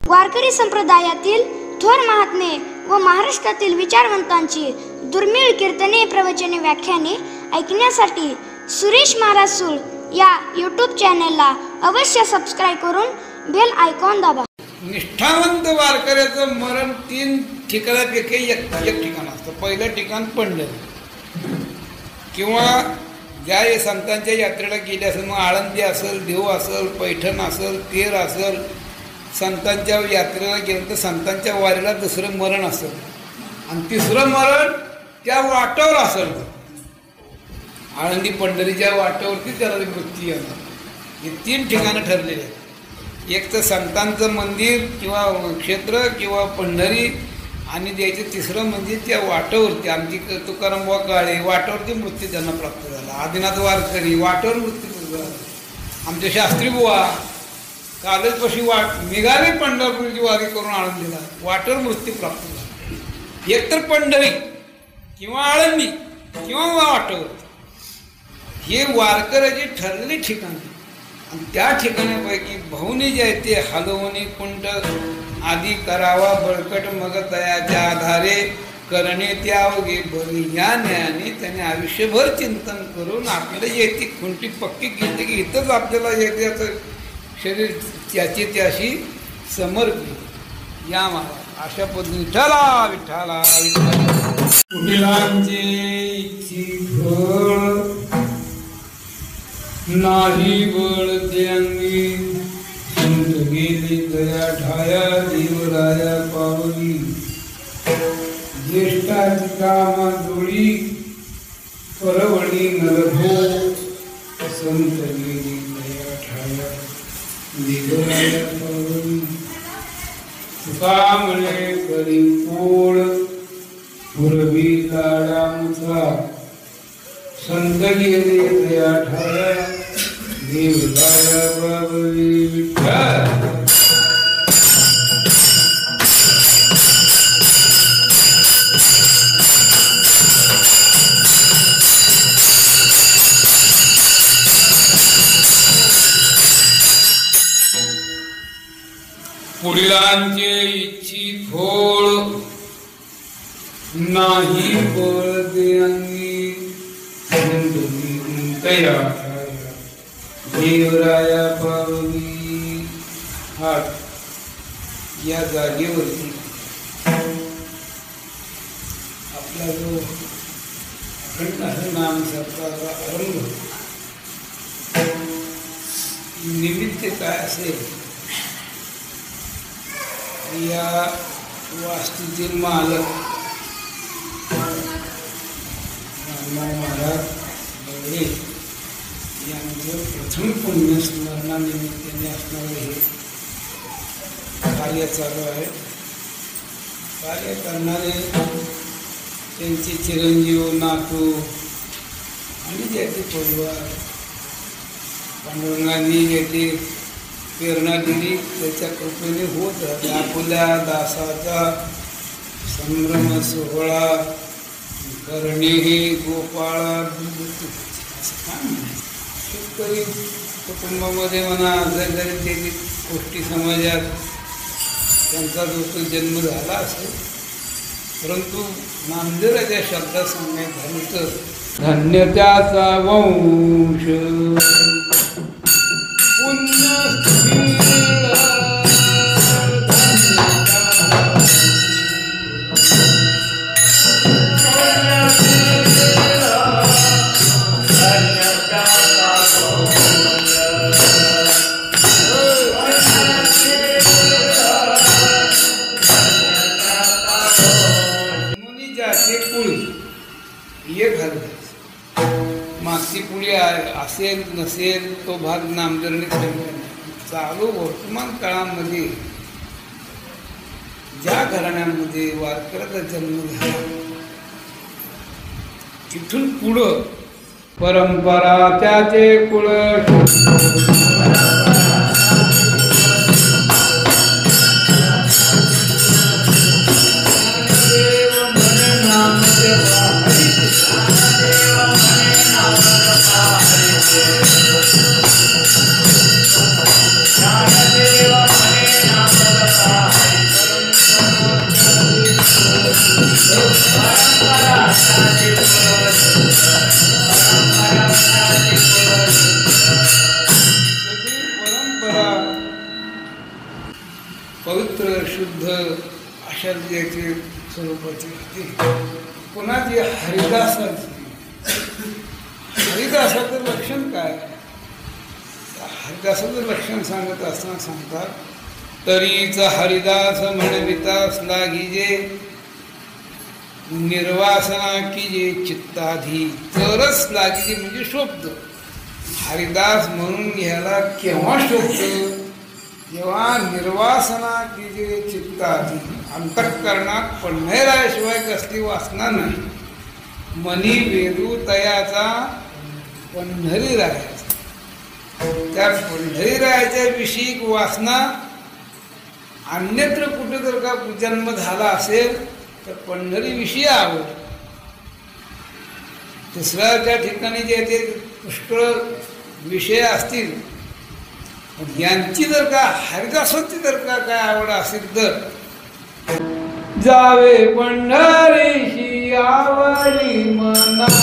वारकरी संप्रदायातील थोर महात्मे व महाराष्ट्रातील विचारवंतांची दुर्मिळ कीर्तने, प्रवचने, व्याख्याने ऐकण्यासाठी सुरेश महाराज सूळ या यूट्यूब चॅनलला अवश्य सबस्क्राईब करून बेल आयकॉन दाबा. निष्ठावंत वारकऱ्याचं मरण 3 ठिकाणापैकी एक ठिकाण असतं. पहिलं ठिकाण पंढरी किंवा ज्या संतांच्या यात्रेला गेले असेल, मग आळंदी असेल, देव असेल, पैठण असेल, तेर असेल, संतांच्या यात्रेला गेलं तर संतांच्या वारीला दुसरं मरण असेल आणि तिसरं मरण त्या वाटावर असेल. आळंदी पंढरीच्या वाटावरती त्याला मृत्यू येणार. हे 3 ठिकाणं ठरलेली आहेत. एक तर संतांचं मंदिर किंवा क्षेत्र किंवा पंढरी आणि द्यायचं तिसरं म्हणजे त्या वाटावरती. आमची तुकाराम बुवा काळे वाटावरती मृत्यू त्यांना प्राप्त झाला. आदिनाथ वारकरी वाटावर मृत्यू झाला. आमचे शास्त्री बुवा कालजपाशी निघाले पंढरपूरची वारी करून आळंदीला, वाटेवर मृत्यू प्राप्त झाला. एकतर पंढरी किंवा आळंदी किंवा वाटेवरती हे वारकऱ्याची ठरलेली ठिकाण. आणि त्या ठिकाणापैकी भाऊनी जे आहे ते हलवणी कुंट आदी करावा बळकट मग तयाच्या आधारे करणे त्यावगे बरी या न्यायाने त्याने आयुष्यभर चिंतन करून आपल्याला येते खुंटी पक्की केली की इथंच आपल्याला येते असं शरीर त्याची त्याशी समर्पित या महाराज अशा पद्धतीने विठ्ठला विठ्ठला वडिलांचे फळ नाही बळ ते अंगी संत गेली दया ठाया देवराया पावली ज्येष्ठाची कामा डोळी परवणी नरभो संत गेली दया ठाया देवराया पावली तुका म्हणे करी पोळ पुरवी लाडामुचा संत गेले दया ठाया देवराया पावली विठ्ठल. पुढीलांचे इच्छित फळ नाही बळ ते अंगी तया देवराया पावली. हात या जागेवरती आपला जो अखंड नाम सत्ताचा अरंभ निमित्त काय असेल या वास्तूतील मालक महाराज यांचं प्रथम पुण्यस्मरणानिमित्ताने असणारे हे कार्य चालू आहे. कार्य करणारे त्यांचे चिरंजीव नातू आणि ज्याचे परिवार पांडुरंगांनी ज्याची प्रेरणा दिली त्याच्या कृपेने होत राहते. आपल्या दासाचा संभ्रम सोहळा करणे हे गोपाळा शेतकरी कुटुंबामध्ये म्हणा जरी त्याची गोष्टी समाजात त्यांचा जो तो जन्म झाला असेल, परंतु नामदेवाच्या शब्दात सांगायचं झालं तर धन्य त्याचा वंश मागची पुढे असेल नसेल तो भाग नामदेवाने ठेवला. चालू वर्तमान काळामध्ये ज्या घराण्यामध्ये वारकऱ्याचा जन्म झाला तिथून पुढं परंपरा त्याचे कुळ ज्ञानदेव म्हणे नाम परंपरा पवित्र शुद्ध अशा याची स्वरूपाची होती. पुन्हा ती हरिदासाची. हरिदासाचं लक्षण काय? हरिदासाचं लक्षण सांगत असताना सांगतात, तरीच हरिदास म्हणवितास लागिजे, निर्वासना कीजे चित्ताधी. तरच लागिजे म्हणजे शोभत. हरिदास म्हणून घ्यायला केव्हा शोभत? जेव्हा निर्वासना कीजे चित्ताधी, अंतःकरणात पंढराशिवाय कसली वासना नाही. मनी वेदू तयाचा पंढरी राहायचा. त्या पंढरी राहायच्या विषयी वासना अन्यत्र कुठे जर का जन्म झाला असेल तर पंढरीविषयी आवड. दुसऱ्या त्या ठिकाणी जे ते पुष्कळ विषय असतील, पण यांची जर का हरिदासाची जर का काय आवड असेल तर जावे पंढरीशी आवडी मना.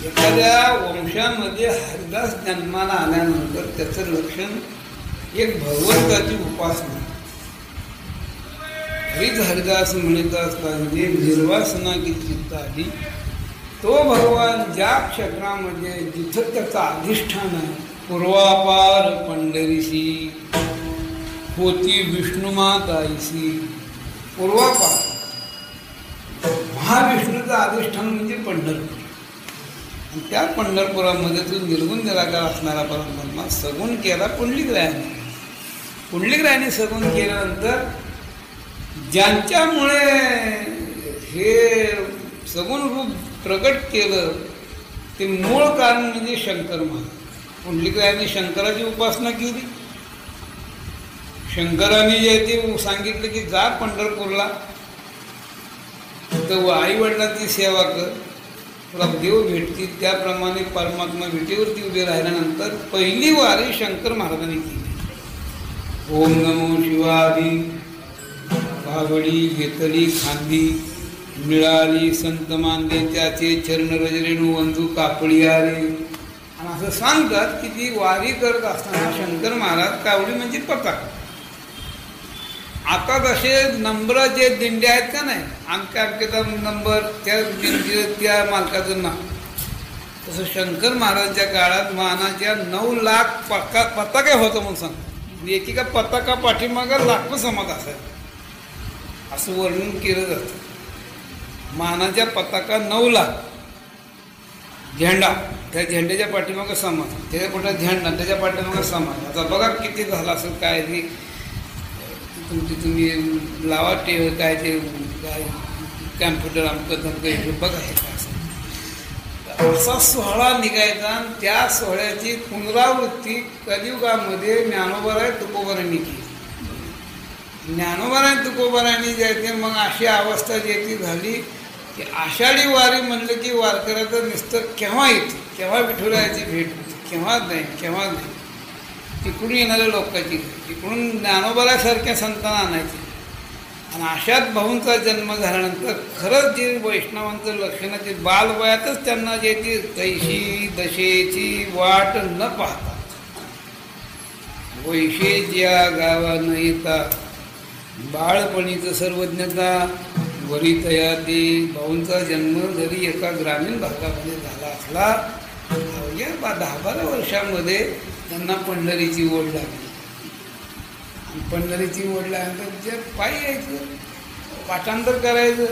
एखाद्या वंशामध्ये हरिदास जन्माला आल्यानंतर त्याचं लक्षण एक भगवंताची उपासना. हीच हरिदास म्हणत असताना निर्वासना की चित्ताधी. तो भगवान ज्या क्षेत्रामध्ये जिथं त्याचं अधिष्ठान आहे, पूर्वापार पंढरीशी होती विष्णुमाताईशी. पूर्वापार महाविष्णूचं अधिष्ठान म्हणजे पंढरपूर. आणि त्या पंढरपुरामध्ये तो निर्गुण निराकार असणारा परमात्मा सगुण केला पुंडलिकरायाने. पुंडलिकरायाने सगुण केल्यानंतर ज्यांच्यामुळे हे सगुण रूप प्रकट केलं ते मूळ कारण म्हणजे शंकर महाराज. पुंडलिकरायाने शंकराची उपासना केली. शंकराने जे ते सांगितलं की जा पंढरपूरला, तर आई वडिलांची सेवा कर, तुला देव भेटतील. त्याप्रमाणे परमात्मा भेटीवरती उभे राहिल्यानंतर पहिली वारी शंकर महाराजांनी केली. ओम नमो शिवादी कावडी घेतली खांदी, मिळाली संत मानले त्याचे चरण रजरेणू वंदू कापडी आले. आणि असं सांगतात की ती वारी करत असताना शंकर महाराज, कावडी म्हणजे पताका. आता जसे नंबर जे दिंड्या आहेत का नाही, अमक्या नंबर त्या दिंडी त्या मालकाचं नाव, तसं शंकर महाराजांच्या काळात मानाच्या 9 लाख पताका होतं म्हणून सांगतात. एकेका पताका पाठीमागं लाखो समाज असायचा असं वर्णन केलं जातं. मानाच्या पताका 9 लाख. झेंडा, त्या झेंड्याच्या पाठीमागं समाज, त्याच्या कुठं झेंडा त्याच्या पाठीमागं समाज. आता बघा किती झालं असेल काय ते तुम्ही लावा काय ते काय कॅम्प्युटर आमचं धमकं बघा. हे काय असा सोहळा निघायचा आणि त्या सोहळ्याची पुनरावृत्ती कलियुगामध्ये ज्ञानोबाराय तुकोबारांनी केली. ज्ञानोबाराय तुकोबारांनी जायचे. मग अशी अवस्था ज्याची झाली की आषाढी वारी म्हणलं की वारकऱ्याचं नुसतं केव्हा येते, केव्हा विठुरायाची भेट होती, केव्हा नाही केव्हा नाही. तिकडून येणाऱ्या लोकांची, तिकडून ज्ञानोबारासारख्या संतांना आणायची. आणि अशात भाऊंचा जन्म झाल्यानंतर खरंच जे वैष्णवांचं लक्षणाचे बालवयातच त्यांना जे ती तैशी दशेची वाट न पाहता वैशे ज्या गावा न येता बाळपणीचं सर्वज्ञता वरितया ते. भाऊंचा जन्म जरी एका ग्रामीण भागामध्ये झाला असला, या 10-12 वर्षामध्ये त्यांना पंढरीची ओढ लागली. पंढरीची ओढ लागल्यानंतर जे पायी यायचं, पाठांतर करायचं,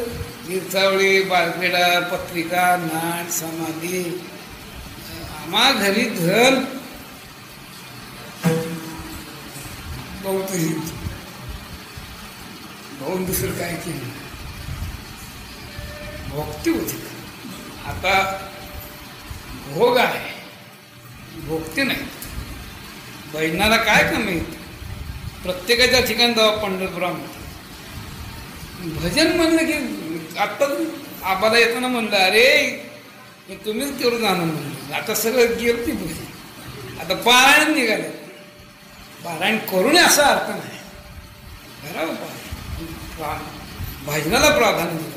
तीर्थावळी, बारपेडा, पत्रिका, नाट, समाधी. आम्हा घरी धन भाऊ तरी भाऊन दुसरं काय केलं भोगती होती. आता भोग आहे, भोगते नाही. भजनाला काय कमी? प्रत्येकाच्या ठिकाणी जावा पंढरपुरामध्ये भजन म्हणलं की आत्ता आबाला येताना म्हणलं अरे हे तुम्हीच करून आणा म्हणलं. आता सगळं गेलं ती भजन. आता पारायण निघाले. पारायण करून असा अर्थ नाही. करावं पारायण, भजनाला प्राधान्य दिलं.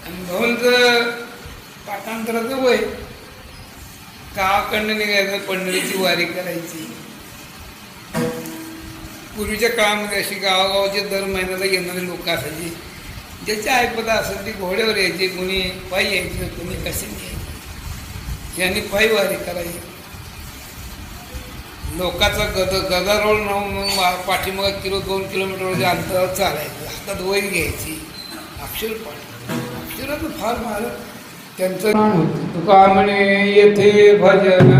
आणि भाऊंचं पाठांतराचं वय गावाकडनं निघायचं, पंढरीची वारी करायची. पूर्वीच्या काळामध्ये अशी गावागावाचे दर महिन्याला येणारे लोक असायची. ज्याची ऐपदा असेल ती घोड्यावर यायची, कोणी पायी यायची, कोणी कशाने यायची. यांनी पायी वारी करायची. लोकांचा गदारोळ न पाठीमाग 2 किलोमीटर अंतरावर चालायचं. हातात वही घ्यायची, अक्षर पाठ. अक्षराचं फार महाराज त्यांचं नाम होतं. तुका म्हणे येथे भजन,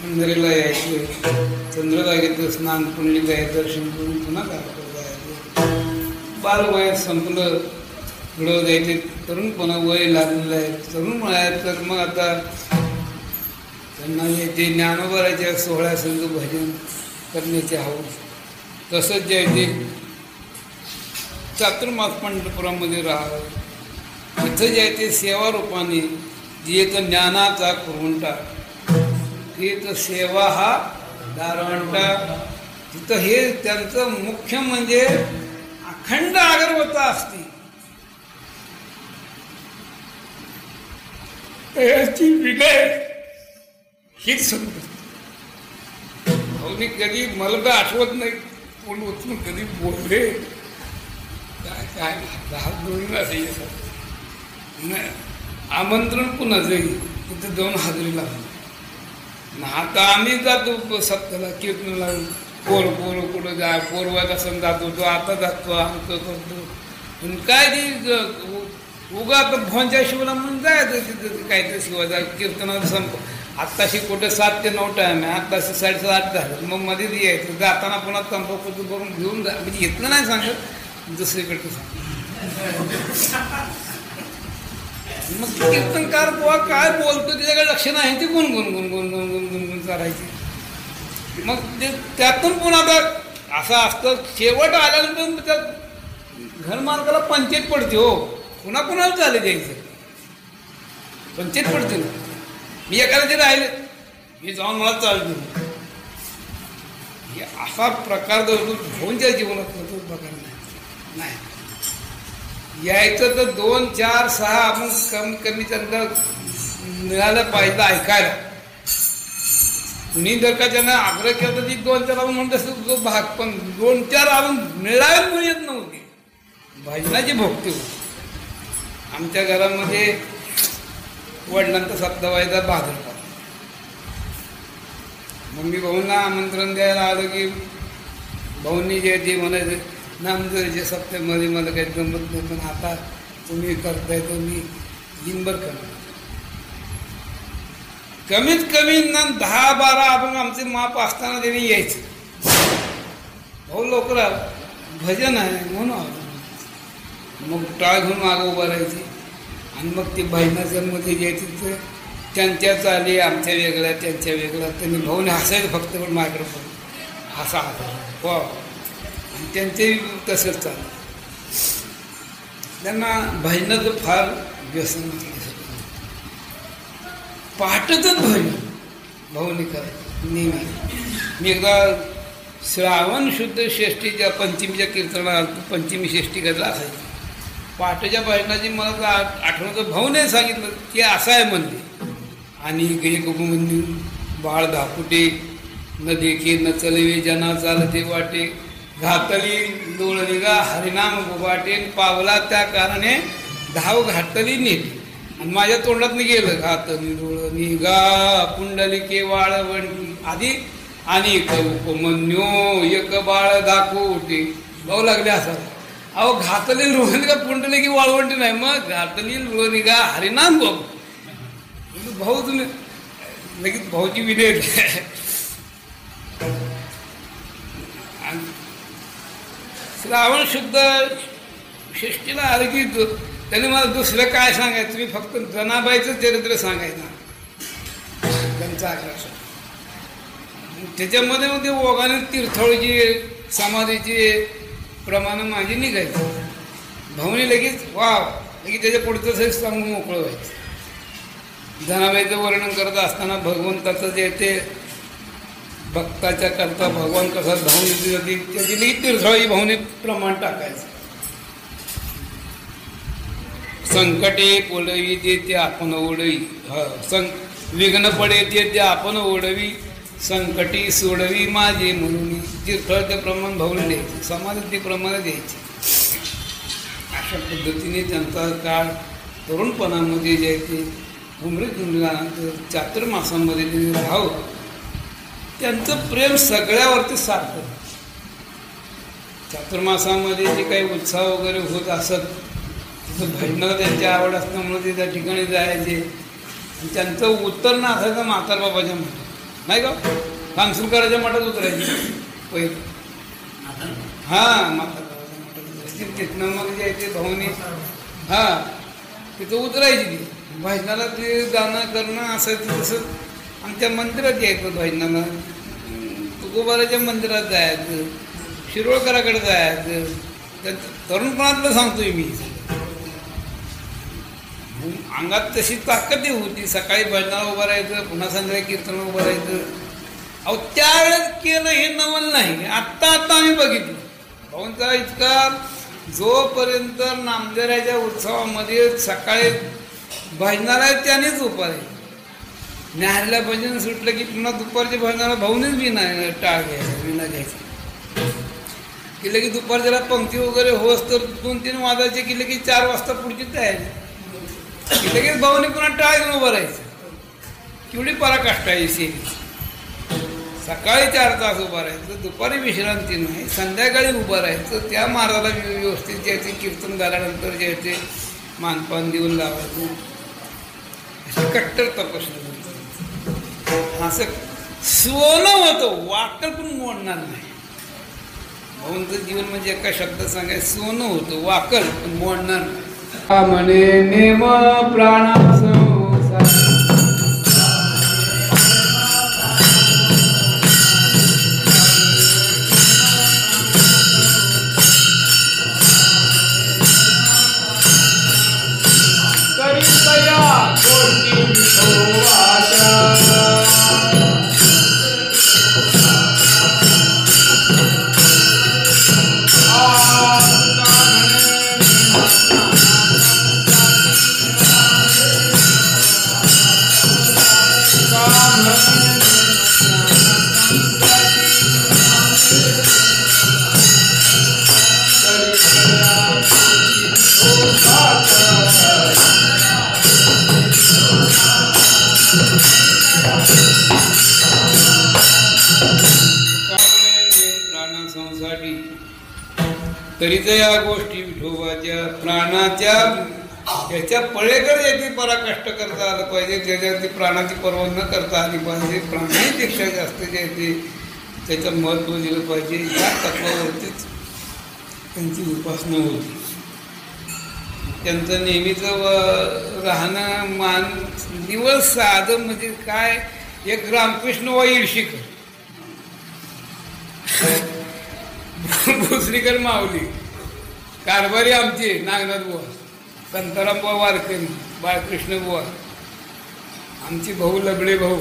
मंदिराला यायचं, चंद्रभागेचं स्नान पुण्य जायचं, दर्शन करून पुन्हा गावाकडे जायचं. बालवयात संपलं, पुढं जायचे. तरुण पुन्हा वय लागलेलं आहे. तरुण म्हणायचं तर मग आता त्यांना येते ज्ञानोबाराच्या 16 संघ भजन करण्याचे हवं. तसंच जायचे चातुर्मास पंढरपुरामध्ये राहावं. तिथं जायचे सेवा रूपाने जी येतं ज्ञानाचा कुरवंटा, तिथं सेवा हा दारवंटा. तिथं हे त्यांचं मुख्य म्हणजे अखंड अगरबत्ता असते. याची विनय हीच समजत. भाऊनी कधी मला तर आठवत नाही कोण उचलून कधी बोलले काय काय हात जोडून असेल. आमंत्रण पुन्हा जाईल तिथं 2 हाजरी लागली. आता आम्ही जातो सप्ताला कीर्तनाला. पोर कुठं जा पोरवायत असं जातो तो आता जातो आमचं करतो. पण काय ती उगा आता भोंच्या शिवाला म्हणून जायचं तिथं काहीतरी शिवायचा कीर्तनाला संप. आत्ताशी कुठे 7 ते 9 टाइम आहे. आत्ताशी 7:30 झालं. मग मध्ये यायचं जाताना पुन्हा तंबाखूचं करून घेऊन जा. म्हणजे इथलं नाही सांगत, दुसरीकडचं सांग. मग कीर्तनकार बुवा काय बोलतो त्याच्याकडे लक्ष नाही. ती गुणगुण करायची. मग ते त्यातून पुन्हा आता असं असतं. शेवट आल्यानंतर त्या घरमालकाला पंचायत पडते. हो पुन्हा कुणाला चाले द्यायचं, पंचायत पडते ना. मी एखाद्या ते राहिले मी जाऊन मला चालतो. हे असा प्रकार जो भाऊंच्या जीवनात तो प्रकार नाही. यायचं तर 2, 4, 6 आपण कमी त्यांना मिळालं पाहिजे ऐकायला. कुणी जर का त्यांना आग्रह केला तर ती 2, 4 आपण म्हणत असतो तो भाग. पण 2, 4 आपण मिळावे म्हणून येत नव्हती. भजनाची भक्ती होती. आमच्या घरामध्ये वडिलांचा 7वायचा भाद्रपद. मग मी भाऊंना आमंत्रण द्यायला आलं की भाऊंनी जे म्हणायचं नामदेवाच्या सप्त्यामध्ये मला काही जमत नाही, पण आता तुम्ही करताय तर मी दिनभर करणार. कमीत कमी ना 10-12 आपण आमचे माप असताना त्यांनी यायचे. भाऊ लवकर भजन आहे म्हणून. मग टाळ घेऊन मागं उभं राहायची. आणि मग ते भजनाच्या मध्ये यायची तर त्यांच्या चाली आमच्या वेगळ्या त्यांच्या वेगळ्या. त्यांनी भाऊने हसायचं फक्त पण मायक्रोफोन असा हो. त्यांचेही तसंच चाललं. त्यांना भजनाचं फार व्यसन पहाटच भजन भाऊनी करायचं नेहमी. मी एकदा श्रावण शुद्ध षष्टीच्या पंचमीच्या कीर्तनाला पंचमी षष्टी करायला असायची. पहाटेच्या भजनाची मला तर आठवण भाऊने सांगितलं की असं आहे म्हणते. आणि एक मंदिर बाळ धापुटे न देखे न चलवे जना चालते वाटे घातली डोळली गा हरिनाम गोबाटे पावला त्या कारणे धाव घातली नीट. आणि माझ्या तोंडातनं गेलं घातली डोळणी गा पुंडलिके वाळवंटी आधी आणि उपमन्यो एक बाळ दाखवते भाऊ लागले असायला. अहो घातली लोळणी का पुंडलिकी वाळवंटी नाही मग घातली लोळणी गा हरिनाम गोब. भाऊ तुम्ही लगेच भाऊची विनय श्रावण शुद्ध षष्टीला आलं की त्याने मला दुसरं काय सांगायचं. तुम्ही फक्त जनाबाईचं चरित्र सांगायचं त्यांचा आग्रह. त्याच्यामध्ये मग ते ओघाने तीर्थळीची समाधीची प्रमाण माझी निघायची. भाऊने लगेच लगेच त्याच्या पुढचं सही सांगून मोकळं व्हायचं. जनाबाईचं वर्णन करत असताना भगवंताचं जे ते भक्ताच्या करता भगवान कसा धावून येते त्याची लगेच तीर्थळी भाऊने प्रमाण टाकायचं. संकटे पोळवी ते आपण ओढवी विघ्न पडे ते आपण ओढवी संकटी सोडवी माझे म्हणून तीर्थळचं प्रमाण भाऊने द्यायचे. समाजात प्रमाण द्यायचे. अशा पद्धतीने त्यांचा काळ तरुणपणामध्ये जे ते उमरीत निघाल्यानंतर चातुर्मासामध्ये ते राहाव त्यांचं प्रेम सगळ्यावरती सारखं. चातुर्मासामध्ये जे काही उत्साह वगैरे होत असत तिथं भजनाला त्यांची आवड असल्यामुळे ते त्या ठिकाणी जायचे. आणि त्यांचं उत्तरणं असायचं म्हातारबाबाच्या मठात नाही का कांसुरकराच्या मठात उतरायचे पहिले. हां म्हातारबाबाच्या मठात उतरायचे. तिथनं मग जे ते भाऊनी तिथं उतरायची ती भजनाला ते गाणं करणं असायचं. तसं आमच्या मंदिरात यायचं भजनाला. तुकोबाराच्या मंदिरात जायचं शिरोळकराकडे जायचं. त्यांचं तरुणपणातलं सांगतोय मी. अंगात तशी ताकद होती. सकाळी भजनाला उभं राहायचं पुन्हा संध्याकाळी कीर्तनाला उभं राहायचं. अहो त्यावेळेस केलं हे नवल नाही. आत्ता आम्ही बघितलं भाऊंचा इतका जोपर्यंत नामदेवाच्या उत्सवामध्ये सकाळी भजनाला त्यानेच उभं आहे. न्याहारीला भजन सुटलं की पुन्हा दुपारच्या भजनाला भाऊनेच टाळ घ्यायचा विना घ्यायचा. की लगे दुपारच्याला पंक्ती वगैरे होस तर 2-3 वाजायचे की लगेच 4 वाजता पुढची तयारी की लगेच भाऊने पुन्हा टाळ घेऊन उभं राहायचं. केवढी पराकाष्ठा आहे सेवेची. सकाळी 4 तास उभं राहायचं दुपारी विश्रांती नाही संध्याकाळी उभं राहायचं. त्या महाराजाला व्यवस्थित जे ते कीर्तन झाल्यानंतर जे ते मानपान देऊन लावायचं. अशी कट्टर तपस्या असं सोनं होतं वाकल पण मोडणार नाही. भाऊंचं जीवन म्हणजे एका शब्दात सांगायचं सोनं होतं वाकल पण मोडणार नाही. म्हणे नेम प्राणा तरीच या गोष्टी विठोबाच्या प्राणाच्या त्याच्या पळेकडे याची पराकाष्ठ करता आलं पाहिजे. त्याच्यावरती प्राणाची पर्वा न करता आली पाहिजे. प्राणापेक्षा जास्त जे ते त्याचं महत्त्व दिलं पाहिजे. या तत्वावरतीच त्यांची उपासना होती. त्यांचं नेहमीचं राहणं मान निवळ साधं म्हणजे काय एक रामकृष्ण वा इर्षिकर भोसरीकर माऊली, कारभारी आमचे नागनाथ बुवा, संताराम बुवा वारकरी, बाळकृष्ण बुवा, आमची भाऊ लबडे भाऊ.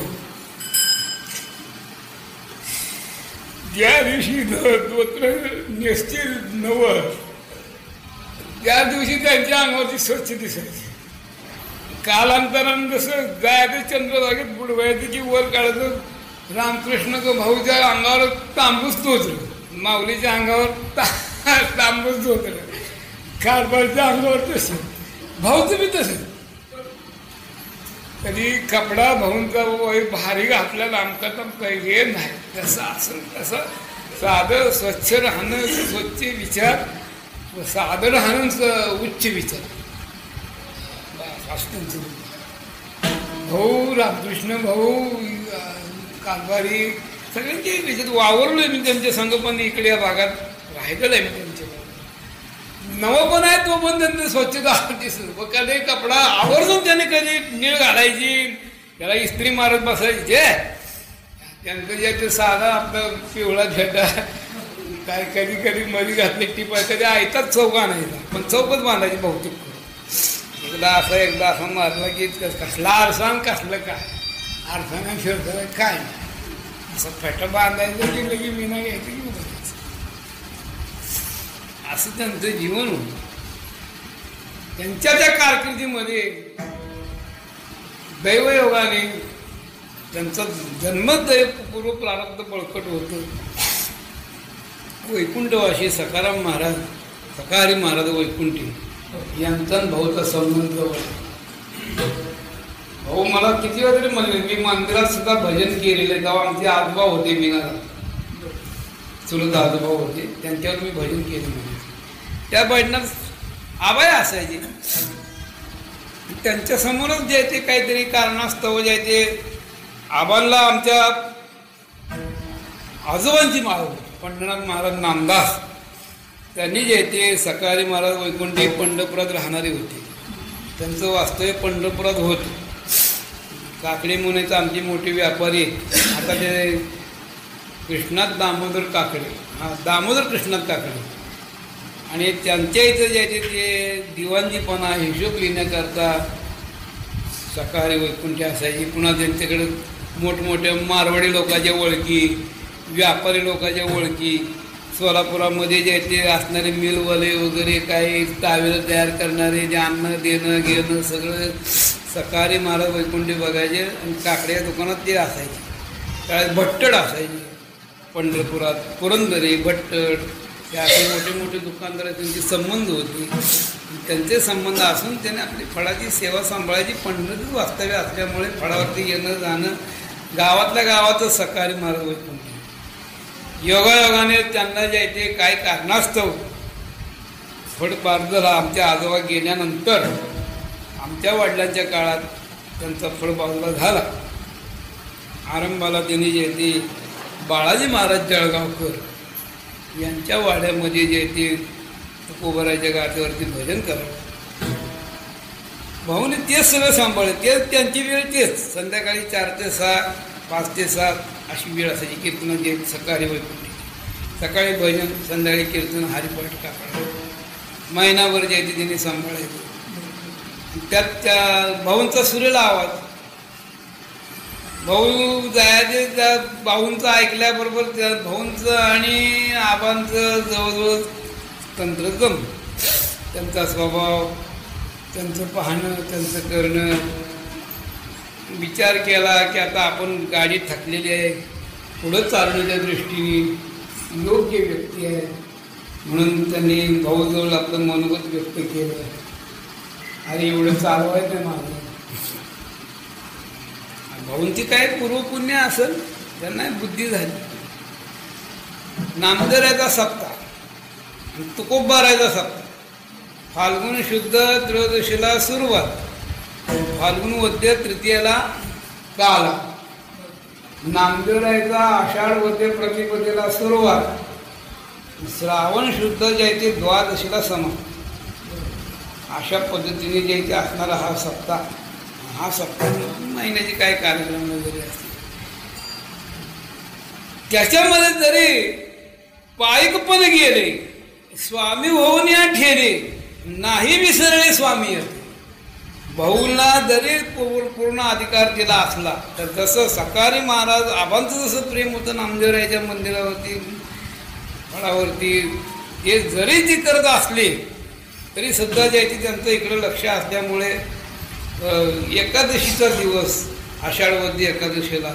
ज्या दिवशी धोत्र नेसतील नवं, त्या दिवशी त्यांच्या अंगावरची स्वच्छ दिसायची. कालांतरानं जसं जायचं चंद्रभागेत बुडवायचं की वर काढायचं, रामकृष्ण भाऊच्या अंगावर तांबूस धोतलं, माऊलीच्या अंगावर तांबूस धोतलं, कारभारच्या अंगावर तसं, भाऊचं बी तसं. कधी कपडा भाऊंचा भारी घातलेला आमका तर हे नाही, तसं असं तसं साधं स्वच्छ राहणं, स्वच्छ विचार, साधं राहणं, उच्च विचार असं. भाऊ रामकृष्ण भाऊ कारभारी सगळ्यांचे विचार वावरलोय मी त्यांच्या संघ, पण इकडे या भागात राहिलेलं आहे मी त्यांच्या. नवं पण आहे तो पण त्यांनी स्वच्छता दिसत. कधी कपडा आवर्जून त्याने कधी नीळ घालायची, त्याला इस्त्री मारत बसायची. त्यांचं जे ते साधा आपलं पिवळा झेंडा काय कधी कधी मध्ये घातली टिपाय, कधी ऐकतात चौक आणायचा, पण चौकच बांधायची बहुतेक. एकदा असं मारलं की कसला आरसा कसलं काय आरसाना शिरसाला काय असं फेटं बांधायचं की लगी मीना घ्यायचं की बघायचं. असं त्यांचं जीवन होतं. त्यांच्या त्या कारकिर्दीमध्ये दैवयोगाने त्यांचा जन्मच पूर्व प्रारब्ध बळकट होतं. वैकुंठवासी सकाराम महाराज, सकाहारी महाराज वैकुंठी यांचा भाऊचा संबंध. भाऊ मला किती वेळा तरी म्हणले, मी मंदिरात सुद्धा भजन केलेलं आहे. तेव्हा आमचे आजोबा होते, मीनाला चुलत आजोबा होते, त्यांच्यावर मी भजन केलं. त्या भजनात आबाई असायचे, त्यांच्या समोरच जे ते काहीतरी कारणास्तव जे ते आबांना आमच्या आजोबांची माळ होती. पंढरनाथ महाराज नामदास त्यांनी जे ते सकाळी महाराज वैकुंठी पंढरपुरात राहणारे होते. त्यांचं वास्तव्य पंढरपुरात होतं. काकडे मुनेचं आमचे मोठे व्यापारी आता ते कृष्णात दामोदर काकडे, दामोदर कृष्णात काकडे, आणि त्यांच्या इथं जे ते दिवाणजीपणा हिशोब लिहिण्याकरता सकाळी वैकुंठी असायची. पुन्हा त्यांच्याकडे मोठमोठ्या मारवाडी लोकांच्या ओळखी, व्यापारी लोकांच्या ओळखी, सोलापुरामध्ये जे ते असणारे मिलवाले वगैरे काही तावेलं तयार करणारे, जे अन्न देणं घेणं सगळं सकाळी महाराज वैकुंठी बघायचे. आणि काकड्या दुकानात ते असायचे. त्यावेळेस भट्टड असायचे पंढरपुरात, पुरंदरे भट्टड, ते असे मोठे मोठे दुकानदार त्यांचे संबंध होते. त्यांचे संबंध असून त्याने आपली फळाची सेवा सांभाळायची. पंढरपूर वास्तव्य असल्यामुळे फळावरती येणं जाणं गावातल्या गावातच सकाळी महाराज वैकुंठी. योगायोगाने त्यांना जे ते काय कारणास्तव फड पार झाला. आमच्या आजोबा गेल्यानंतर आमच्या वडिलांच्या काळात त्यांचा फळ बाजूला झाला. आरंभाला त्यांनी जे ते बाळाजी महाराज जळगावकर यांच्या वाड्यामध्ये जे ते तुकोबराच्या गाठीवरती भजन करत. भाऊने तेच सगळं सांभाळलं. तेच त्यांची वेळ तेच संध्याकाळी 4 ते 6, 5 ते 7 अशी वेळ असायची. कीर्तन जे सकाळी वैकुंठी, सकाळी भजन, संध्याकाळी कीर्तन, हरिपाठ काकड, महिनाभर जे ते त्यांनी सांभाळायचं. त्यात त्या भाऊंचा सुरेला आवाज. भाऊ जायचे, त्या भाऊंचं ऐकल्याबरोबर त्या भाऊंचं आणि आबांचं जवळजवळ तंत्र जमलं. त्यांचा स्वभाव, त्यांचं पाहणं, त्यांचं करणं. विचार केला की आता आपण गाडी थकलेली आहे, पुढं चालण्याच्या दृष्टीने योग्य व्यक्ती आहे, म्हणून त्यांनी भाऊजवळ आपलं मनोगत व्यक्त केलं. अरे एवढं चालवायचं नाही माझं. भाऊंची काय पूर्वपुण्य असेल, त्यांना बुद्धी झाली. नामदेवाचा सप्ताह, तुकोबारायचा सप्ताह, फाल्गुन शुद्ध त्रयोदशीला सुरुवात, फाल्गुन वद्य तृतीयेला काला, नामदेवरायचा आषाढ वद्य प्रतिपदेला सुरुवात, श्रावण शुद्ध जयते द्वादशीला समाप्त. अशा पद्धतीने जे इथे असणारा हा सप्ताह, हा सप्ताह महिन्याचे काय कार्यक्रम वगैरे असते. त्याच्यामध्ये जरी पायिक पण गेले स्वामी होऊन या ठेरे नाही विसरले स्वामी येते. भाऊला जरी पूर्ण अधिकार दिला असला तर जसं सकाळी महाराज आबांचं जसं प्रेम होतं नामदेवरायाच्या मंदिरावरती फळावरती हे जरी ती करत असले तरी सुद्धा जे आहे त्यांचं इकडं लक्ष असल्यामुळे एकादशीचा दिवस आषाढवद्य एकादशीला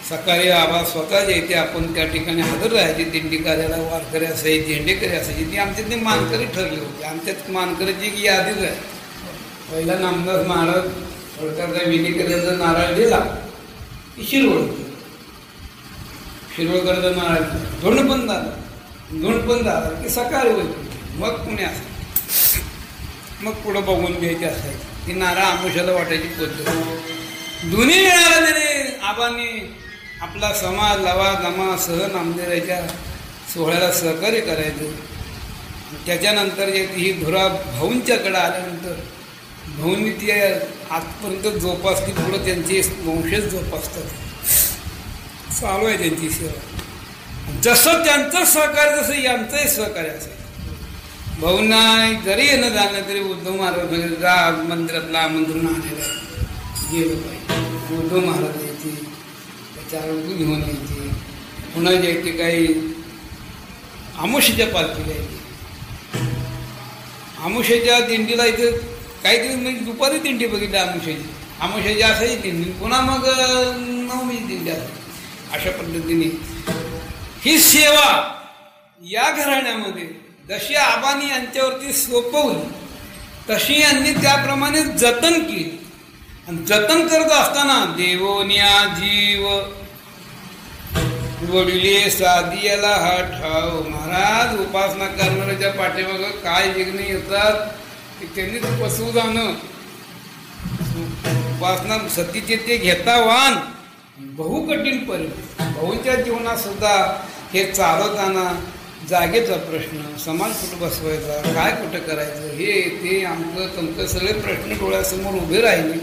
सकाळी आबा स्वतः जे ते आपण त्या ठिकाणी हजर राहायचे. दिंडी कार्याला वारकरी असायचे, झेंडेकरी असायचे. ती आमच्यातली मानकरी ठरली होती. आमच्यात मानकरीची एक यादीच आहे. पहिला नामदास महाराज होळकरचा विनेकरांचा नारळ दिला की शिरवळकरचा नारळ धुंड पण झाला की सकाळी होईल मग पुणे असायचं. मग पुढं बघून घ्यायची असायची. ती नारळ आमुष्याला वाटायची पद्धत. दोन्ही वेळाला त्याने आबांनी आपला समाज लवा जमा सह नामदेवाच्या सोहळ्याला सहकार्य करायचं. त्याच्यानंतर जे ही धुरा भाऊंच्याकडे आल्यानंतर भाऊंनी ती आजपर्यंत जोपासली. पुढं त्यांचे वंशज जोपासतात. चालू आहे त्यांची सेवा. जसं त्यांचं सहकार्य तसं यांचंही सहकार्य असेल. भाऊंना जरी येणं जाणं तरी उद्धव महाराज मंदिरातलं आमंत्रण आलेलं आहे गेलं पाहिजे. उद्धव महाराज यायचे, त्याच्या घेऊन यायचे. पुन्हा जे ते काही आमुष्याच्या पालखीला यायचे. आमुष्याच्या दिंडीला इथे काहीतरी म्हणजे दुपारी दिंडी बघितली आमुष्याची असायची दिंडी. पुन्हा मग नवमीची दिंडी असायची. अशा पद्धतीने ही सेवा या घराण्यामध्ये जशी आबांनी यांच्यावरती सोपवली तशी यांनी त्याप्रमाणे जतन केली. आणि जतन करत असताना देवोन्या जीव वडिले सादियाला हा ठाव. महाराज उपासना करणाऱ्याच्या पाठीमागं काय विघ्न येतात की त्यांनी पसू जाणं. उपासना सतीचे ते घेता वान बहु कठीण परिणाम. भाऊंच्या जीवनात सुद्धा हे चालवताना जागेचा प्रश्न, समाज कुठं बसवायचा, काय कुठं करायचं, हे ते आमचं तुमचं सगळे प्रश्न डोळ्यासमोर उभे राहिले.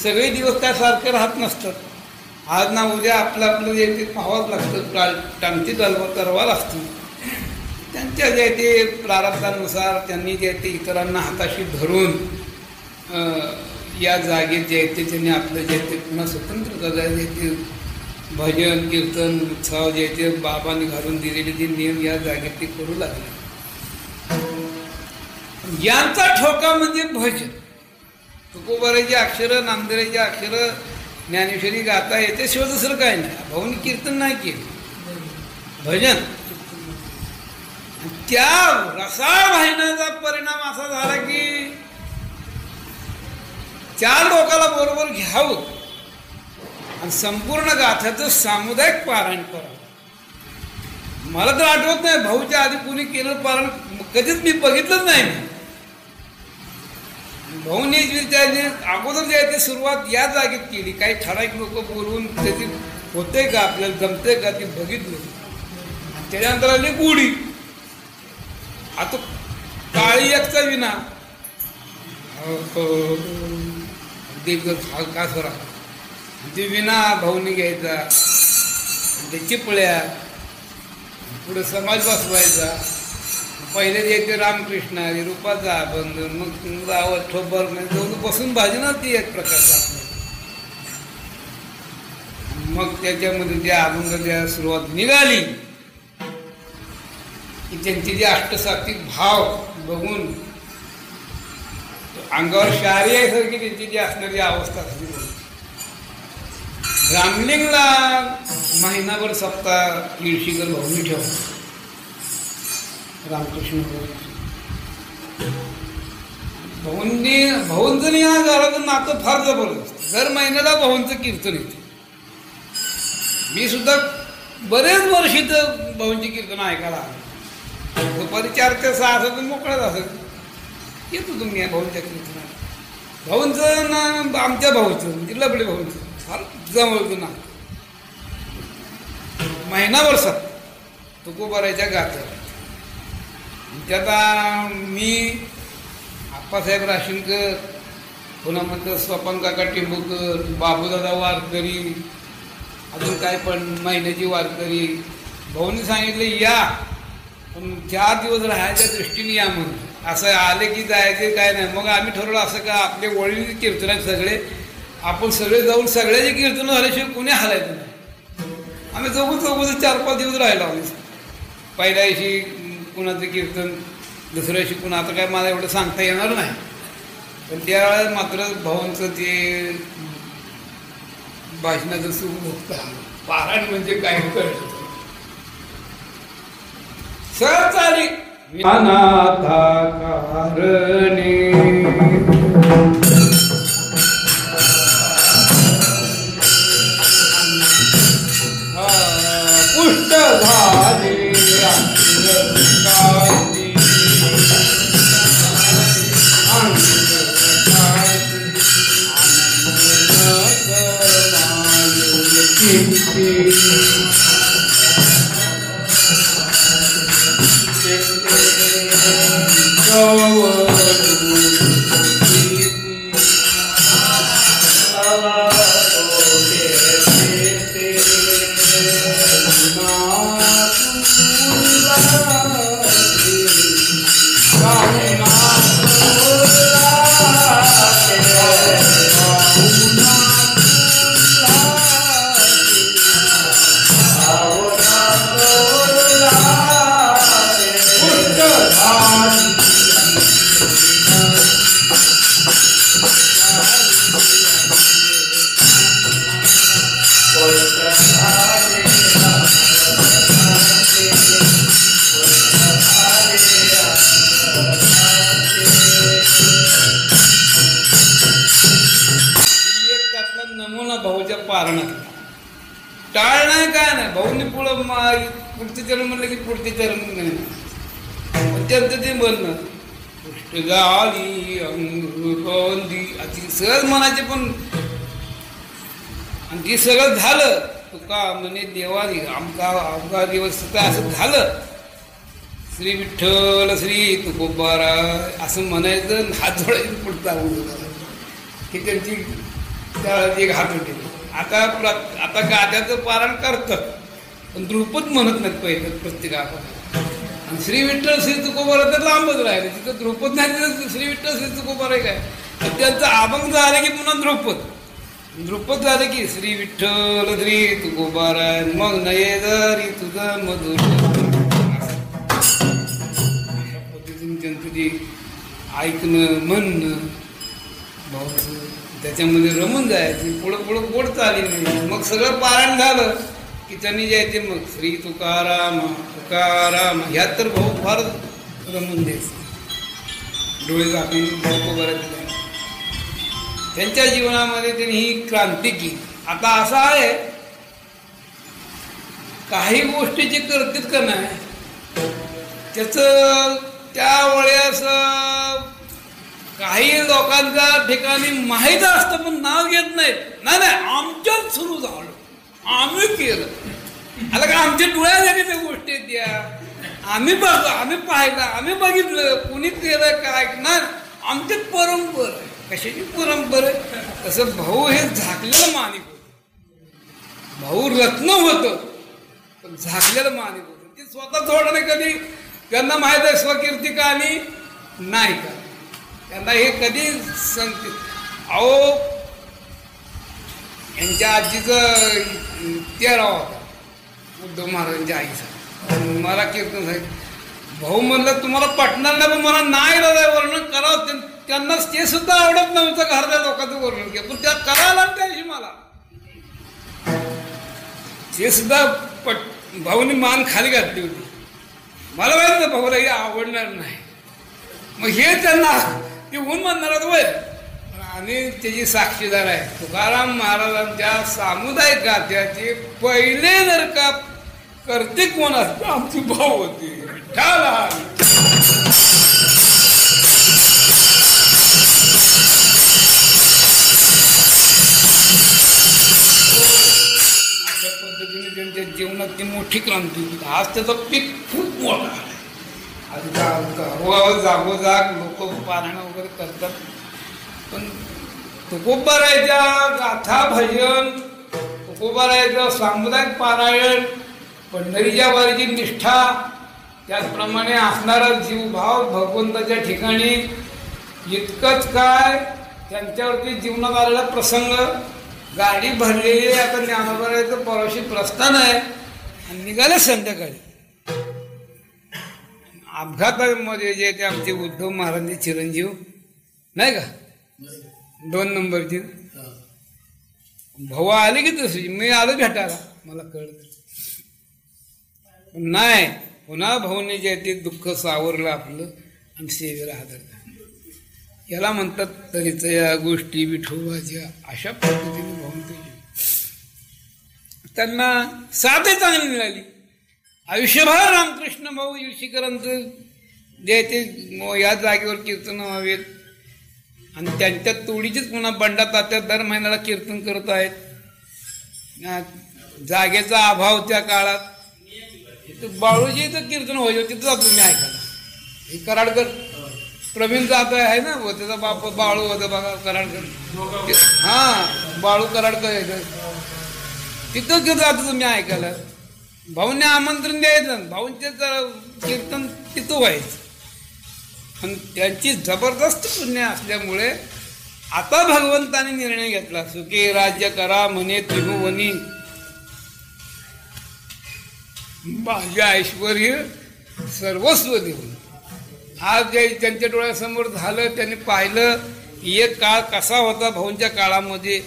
सगळे दिवस काय सारखे राहत नसतात. आज ना उद्या आपलं जे ते पाहावंच लागतं. टांगती तरवार असते. त्यांच्या जे ते प्रारब्धानुसार त्यांनी जे ते इतरांना हाताशी धरून या जागेत जे ते त्यांनी आपलं जे ते पुन्हा स्वतंत्र जे ते भजन कीर्तन उत्सव जे ते बाबांनी घालून दिलेले ते नियम या जागेत ते करू लागले. यांचा ठोका म्हणजे भजन. तुकोबाराची अक्षरं, नामदेवाची अक्षरं, ज्ञानेश्वरी गाता याच्याशिवाय दुसरं काय नाही. भाऊनी कीर्तन नाही केलं, भजन. त्या रसाळ वाहिन्याचा परिणाम असा झाला की 4 लोकाला बरोबर घ्यावं आणि संपूर्ण गाथ्याचं सामुदायिक पारायण करावं. मला तर आठवत नाही भाऊच्या आधी कुणी केलं पारायण, कधीच मी बघितलंच नाही. भाऊने अगोदर जे आहे ते सुरुवात या जागेत केली. काही ठराविक लोक बोलवून त्याची होते का, आपल्याला जमते का ते बघितलं. त्याच्यानंतर आली गुढी. आता काळी एकचा विना का सोरा ते विना भाऊने घ्यायचा. ते चिपळ्या पुढे समाज बसवायचा. पहिले जे ते रामकृष्ण रूपाचा अभंग, मग रावत ठोबर म्हणजे बसून भाजणार ती एक प्रकारचा. मग त्याच्यामध्ये त्या अभंगाच्या सुरुवात निघाली की त्यांचे जे अष्टसात्विक भाव बघून अंगावर शारी आहे सारखी त्यांची जी असणारी अवस्था असली. रामलिंगला महिनाभर सप्ताह इळशीकर भाऊनी ठेवला. रामकृष्ण भाऊंचं या घराचं नातं फार जबरदस्त. दर महिन्याला भाऊंचं कीर्तन येते. मी सुद्धा बरेच वर्षी तर भाऊंची कीर्तन ऐकायला आलो. दुपारी 4 ते 6 असं मोकळाच असत येतो तुम्ही या भाऊंच्या कीर्तनाला. भाऊंचं ना आमच्या भाऊचं म्हणजे लबडे भाऊंचं फार जवळचं ना. महिनाभर सत तुकोबाराच्या गात्यावर. त्यात मी आप्पासाहेब राशीनकर, पुन्हा म्हणतात स्वपन काका टेंबूकर, बाबूदादा वारकरी, अजून काय पण महिन्याची वारकरी, भाऊनी सांगितलं या, पण 4 दिवस राहायच्या दृष्टीने या म्हणून. असं आले की जायचे काय नाही. मग आम्ही ठरवलं असं का आपले वडील कीर्तन आहेत सगळे, आपण सगळे जाऊन सगळ्याचे कीर्तन झाल्याशिवाय कुणी हलायचं नाही. आम्ही चौघं 4-5 दिवस राहिलो आम्ही. पहिल्या दिवशी कुणाचं कीर्तन, दुसऱ्या दिवशी कुणा, आता काय मला एवढं सांगता येणार नाही. पण त्यावेळेस मात्र भाऊंचं ते भाषणाचं सुरू होतं. पारायण म्हणजे काय कळलं सहचारी अनाथा कारणे पुष्ट झाले भाऊच्या पारणात टाळणार काय नाही. भाऊनी पुढचे चरण म्हणलं की पुढचे चरण नाही, त्यांचं ते म्हणणं पुष्ट झाली अंगी अति सहज म्हणायचे. पण आणि ते सगळं झालं तुका म्हणे देवारी आमका दिवस असं झालं. श्री विठ्ठल श्री तुकोबारा असं म्हणायचं, हात जोडायचं पुढचा की त्यांची त्यावेळेस एक हात होते. आता गाद्याचं पारण करतात पण द्रुपद म्हणत नाहीत पहिले प्रत्येक आपण. आणि श्री विठ्ठल श्री तुकोबारा तर लांबच राहिले, तिथं द्रुपद नाही, तिथं श्री विठ्ठल श्री तुकोबारा काय. तर त्यांचं अभंग झालं की पुन्हा द्रुपद झालं की श्री विठ्ठल श्री तुकोबारा, मग नये जरी तुझं मधुर. अशा पद्धतीने त्यांचं ते ऐकणं म्हणणं भाऊ त्याच्यामध्ये रमून जायचे. पुढं गोड चालली. मग सगळं पारायण झालं की त्यांनी जायचे मग श्री तुकाराम तुकाराम ह्यात तर भाऊ फार रमून द्यायचे. डोळे झाकून भाऊ बऱ्याच त्यांच्या जीवनामध्ये त्यांनी ही क्रांती केली. आता असं आहे काही गोष्टीची करतील का नाही त्याचं त्यावेळेस काही लोकांच्या ठिकाणी माहीत असतं पण नाव घेत नाहीत. नाही आमच्यात सुरू झालं, आम्ही केलं. आता का आमच्या डोळ्यात आले त्या गोष्टी आहेत त्या, आम्ही बघतो, आम्ही पाहिलं, आम्ही बघितलं, कुणी केलं काय नाही. आमच्यात परंपरा आहे. कशाची परंपरा आहे? तसं भाऊ हे झाकलेलं माणिक होतं. भाऊ रत्न होतं पण झाकलेलं माणिक होतं. ते स्वतः थोडं कधी त्यांना माहीत आहे स्वकीर्ती का आणि नाही का. त्यांना हे कधी सांगते. अहो यांच्या आजीचं 13 होता उद्धव महाराजांच्या आईचा. मला कीर्तन सांगितलं भाऊ म्हणलं तुम्हाला पटणार नाही पण मला नाही वर्णन करावं. त्यांनाच ते सुद्धा आवडत नव्हतं घरच्या लोकांचं वर्णन केलं पण त्या करायला त्याशी मला ते सुद्धा भाऊनी मान खाली घातली होती. मला माहित ना भाऊला हे आवडणार नाही. मग हे त्यांना ते होऊन म्हणणार वय आणि त्याची साक्षीदार आहे तुकाराम महाराजांच्या सामुदायिक गाथ्याचे पहिले जर का करते कोण असतं आमची भाऊ होती विठ्ठला. अशा पद्धतीने त्यांच्या जीवनात ती मोठी क्रांती होती. आज त्याचा पीक खूप मोठा आहे. जागोजाग लोक पारायण वगैरे करतात पण तुकोबारायच्या गाथा भजन तुकोबारायचं सामुदायिक पारायण पंढरीच्या वारीची निष्ठा, त्याचप्रमाणे असणारा जीवभाव भगवंताच्या ठिकाणी, इतकंच काय त्यांच्यावरती जीवनात आलेला प्रसंग. गाडी भरलेली आहे, आता ज्ञानोबाराचं परवाशी प्रस्थान आहे आणि निघाले संध्याकाळी. अपघातामध्ये जे ते आमचे उद्धव महाराजांचे चिरंजीव नाही का 2 नंबरची भाऊ आले की तशी मी आलो भेटायला, मला कळलं नाही. पुन्हा भाऊने जे ते दुःख सावरलं आपलं आणि सेवेला हादरलं. याला म्हणतात तरीच या गोष्टी विठोबाच्या. अशा पद्धतीने भाऊ त्यांना साधे चांगली मिळाली. आयुष्यभर रामकृष्ण भाऊ युशीकरांचं जे ते या जागेवर कीर्तन व्हावेत आणि त्यांच्या तोडीचीच पुन्हा बंडा तात्या दर महिन्याला कीर्तन करत आहेत. जागेचा अभाव त्या काळात बाळूजीचं कीर्तन व्हायचं तिथं जातो मी ऐकायला. हे कराडकर प्रवीण जात आहे ना, व त्याचा बाप बाळू होता बघा कराडकर. हा बाळू कराडकर आहे तिथं जातो तुम्ही ऐकायला. भाऊने आमंत्रण द्यायचं, भाऊंचे कीर्तन तिथं व्हायचं. आणि त्यांची जबरदस्त पुण्य असल्यामुळे आता भगवंताने निर्णय घेतला, सुखी राज्य करा म्हणे त्रिभुवनी, माझे ऐश्वर सर्वस्व देऊन. आज जे त्यांच्या डोळ्यासमोर झालं, त्यांनी पाहिलं एक काळ कसा होता भाऊंच्या काळामध्ये.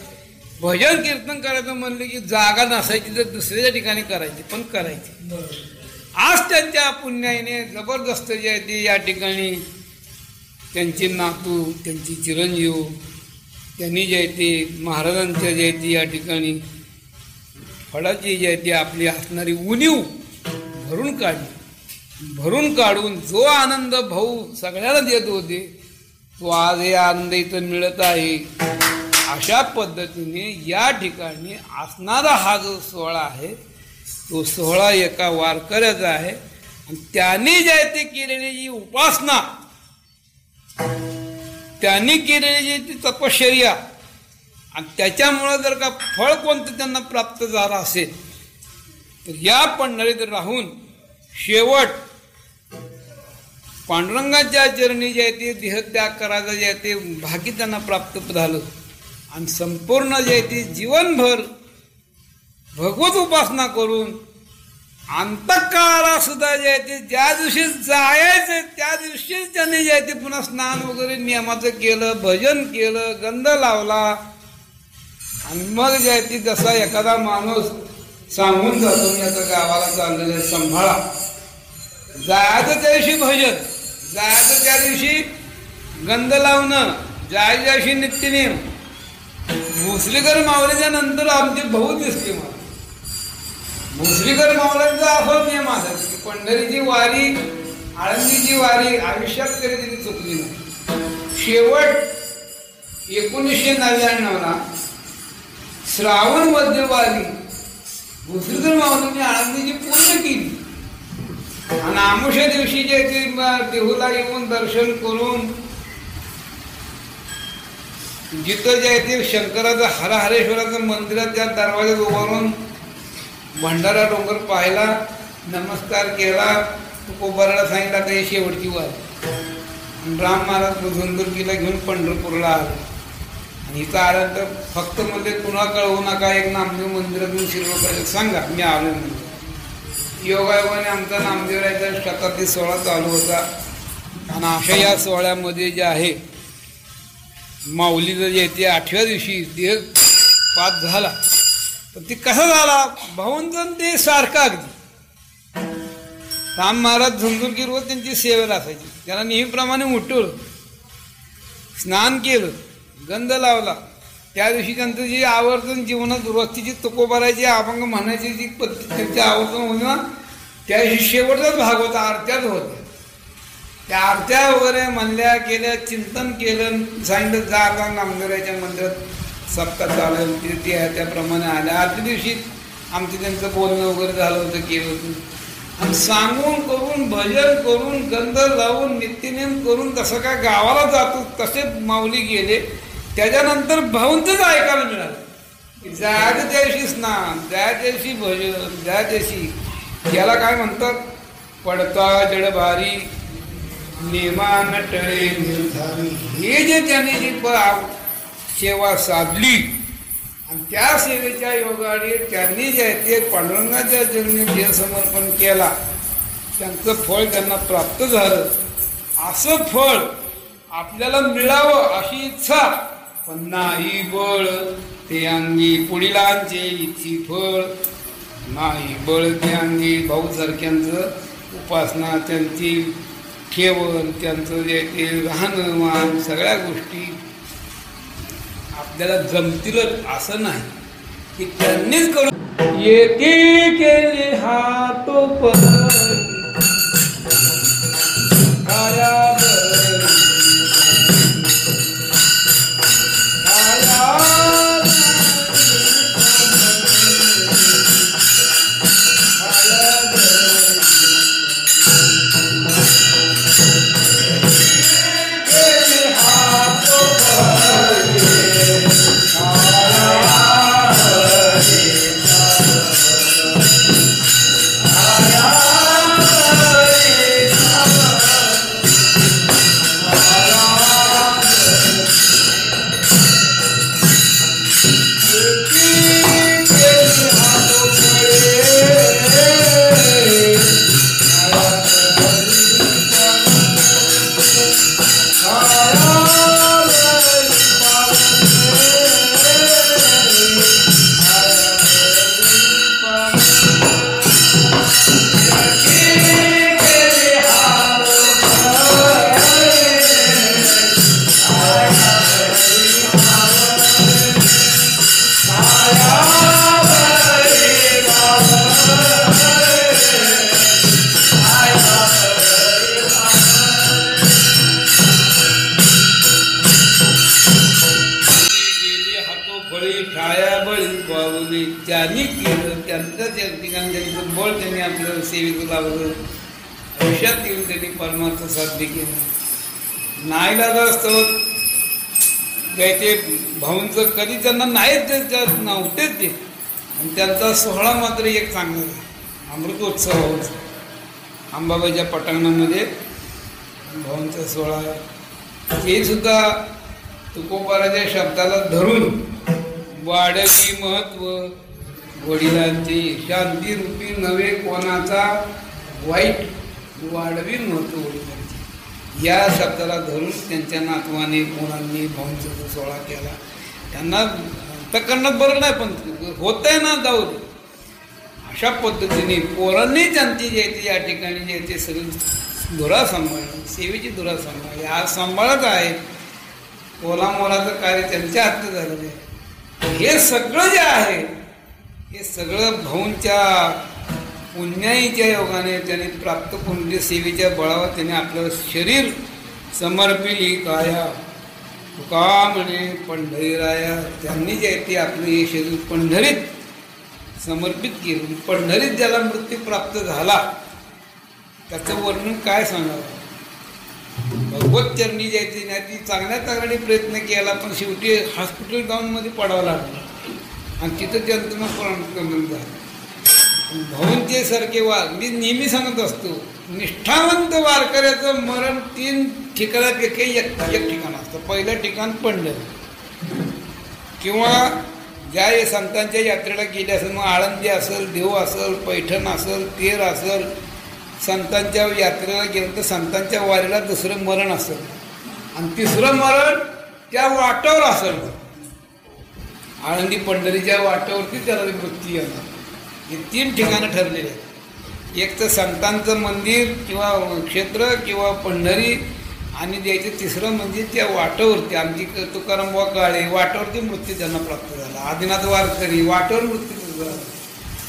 भजन कीर्तन करायचं म्हणलं की जागा नसायची, तर दुसऱ्याच्या ठिकाणी करायची, पण करायची. आज त्यांच्या पुण्याने जबरदस्त जे आहे ते या ठिकाणी त्यांचे नातू, त्यांची चिरंजीव, त्यांनी जे आहे ते महाराजांच्या जे आहे ते या ठिकाणी फळाची जी आहे ती आपली असणारी उणीव भरून काढून जो आनंद भाऊ सगळ्यांना देत होते तो आज हे आनंद इथं मिळत आहे. अशा पद्धतीने या ठिकाणी असणारा हा जो सोहळा आहे तो सोहळा एका वारकऱ्याचा आहे. आणि त्यांनी जे आहे ते केलेली जी उपासना, त्यांनी केलेली जी ती तपश्चर्या, आणि त्याच्यामुळं जर का फळ कोणतं त्यांना प्राप्त झालं असेल तर या पंढरीत राहून शेवट पांडुरंगाच्या चरणी जे आहे ते देहत्याग करायचं जे आहे ते भाग्य त्यांना प्राप्त झालं. आणि संपूर्ण जे आहे ते जीवनभर भगवत उपासना करून अंतःकाळाला सुद्धा जे आहे ते ज्या दिवशी जायचं त्या दिवशीच त्यांनी जे आहे ते पुन्हा स्नान वगैरे नियमाचं केलं, भजन केलं, गंध लावला. आणि मग जे आहे ती जसा एखादा माणूस सांगून जातो मी आता गावाला चाललेलं आहे संभाळा, जायचं त्या दिवशी भजन, जायचं त्या दिवशी गंध लावणं, जायच्या दिवशी नित्यनेम. भोसरीकर मावळ्याच्या नंतर आमचे भाऊ दिसते मला. भोसरीकर मावळ्यांचा असा नियम आहे की पंढरीची वारी, आळंदीची वारी आयुष्यात कधी त्यांनी चुकली नाही. शेवट 1999ला श्रावण मध्ये वारी भोसरीकर मावळ्यांनी आळंदीची पूर्ण केली. आणि आमुष्या दिवशी जे ते देहूला येऊन दर्शन करून जिथं जे आहे ते शंकराचं हरहरेश्वराचं मंदिरात त्या दरवाज्यात उभारून भंडारा डोंगर पाहिला, नमस्कार केला, कोबाराला सांगितला तर ही शेवटची वारी. राम महाराज झुंदुर्गीला घेऊन पंढरपूरला आले. आणि इथं आल्यानंतर फक्त मध्ये पुन्हा कळवू नका, एक नामदेव मंदिरातून शिरवं सांगा मी आलो म्हणून. योगायोगाने आमचा नामदेवरायचा शताब्दी सोहळा चालू होता. आणि अशा या सोहळ्यामध्ये जे आहे माऊलीचं जे ते 8व्या दिवशी देह पात झाला. पण ते कसा झाला भाऊंचं ते सारखं अगदी. राम महाराज झुंझुरकी रोज त्यांची सेवेला असायची. त्याला नेहमीप्रमाणे उठवलं, स्नान केलं, गंध लावला. त्या दिवशी त्यांचं जे आवर्तन जीवनात रोजची जी तुकोबारायची अभंग म्हणायची जी पद्धत त्यांची आवर्तन होणं, त्या दिवशी शेवटचाच भाग होता, आरत्याच होत्या. त्या आरत्या वगैरे म्हणल्या केल्या, चिंतन केलं, सांगितलं जा आता नामदेवरायच्या मंदिरात सप्ताह चालेल ते त्याप्रमाणे आल्या. आजच्या दिवशी आमचं त्यांचं बोलणं वगैरे झालं होतं, केलं होतं. आणि सांगून करून भजन करून गंध लावून नित्यनेम करून तसं काय गावाला जातो तसे माऊली गेले. त्याच्यानंतर भाऊंचंच ऐकायला मिळालं की जायचं त्या दिवशी स्नान, त्या दिवशी भजन, त्या दिवशी याला काय म्हणतात? पडता जडभारी नेमा नटळे निर्धारी. हे जे त्याने जी सेवा साधली आणि त्या सेवेच्या योगाने त्यांनी जे आहे ते पांडुरंगाच्या चरणी देह समर्पण केला, त्यांचं फळ त्यांना प्राप्त झालं. असं फळ आपल्याला मिळावं अशी इच्छा, पण नाही बळ ते अंगी पुढीलांचे इच्छी फळ. नाही बळ ते अंगी भाऊसारख्यांचं उपासना, त्यांची ठेवण, त्यांचं जे ते राहणं सगळ्या गोष्टी आपल्याला जमतीलच असं नाही की त्यांनीच करून येते केले हात त्यांनी केलं, त्यांचं ठिकाणी त्यांचं बळ त्यांनी आपलं सेवेचं लावलं, आयुष्यात येऊन त्यांनी परमार्थ साध्य केलं. नाहीलाज असतो ते भाऊंचं कधी त्यांना नाहीच नव्हतेच ते. आणि त्यांचा सोहळा मात्र एक चांगला आहे, अमृतोत्सव होता अंबाबाईच्या पटांगणामध्ये भाऊंचा सोहळा आहे. ते सुद्धा तुकोबाराच्या शब्दाला धरून वाढवी महत्व वडिलांची शांती रूपी नव्हे कोणाचा वाईट, वाढवी महत्व वडिलांची या शब्दाला धरून त्यांच्या नातवाने मुलांनी भाऊंचा सोहळा केला. त्यांना तकडनं बरं नाही पण होत आहे ना जाऊ दे अशा पद्धतीने पोरांनी त्यांची जे ते या ठिकाणी जे ते सगळी धुरा सांभाळली, सेवेची धुरा सांभाळली, आज सांभाळत आहे. कोलामोलाचं कार्य त्यांच्या हातात झालेलं आहे. हे सगळं जे आहे हे सगळं भाऊंच्या पुण्याईच्या योगाने त्याने प्राप्त करून सेवेच्या बळावर त्याने आपलं शरीर समर्पिली काया. तुका म्हणे पंढरीराया, त्यांनी जे आहे ते आपलं हे शरीर पंढरीत समर्पित केलं. पंढरीत ज्याला मृत्यू प्राप्त झाला त्याचं वर्णन काय सांगावं. भगवत चरणी जायची नाही ती चांगल्या चांगल्याने प्रयत्न केला, पण शेवटी हॉस्पिटल गाऊनमध्ये पडावं लागलं आणि तिथं त्यांचं कमी झालं. भाऊंचे सारखे वार मी नेहमी सांगत असतो, निष्ठावंत वारकऱ्याचं मरण 3 ठिकाणापैकी एक ठिकाण असतं. पहिलं ठिकाण पंढरी किंवा ज्या संतांच्या यात्रेला गेले असेल, मग आळंदी असेल, देव असेल, पैठण असेल, तेर असेल, संतांच्या यात्रेला गेलं तर संतांच्या वारीला दुसरं मरण असेल आणि तिसरं मरण त्या वाटावर असेल. आळंदी पंढरीच्या वाटावरती त्याला मृत्यू येणार. हे 3 ठिकाणं ठरलेले आहेत. एक तर संतांचं मंदिर किंवा क्षेत्र किंवा पंढरी आणि द्यायचं तिसरं म्हणजे त्या वाटावरती. आमची तुकाराम बुवा काळे वाटावरती मृत्यू त्यांना प्राप्त झाला. आदिनाथ वारकरी वाटावर मृत्यू झाला.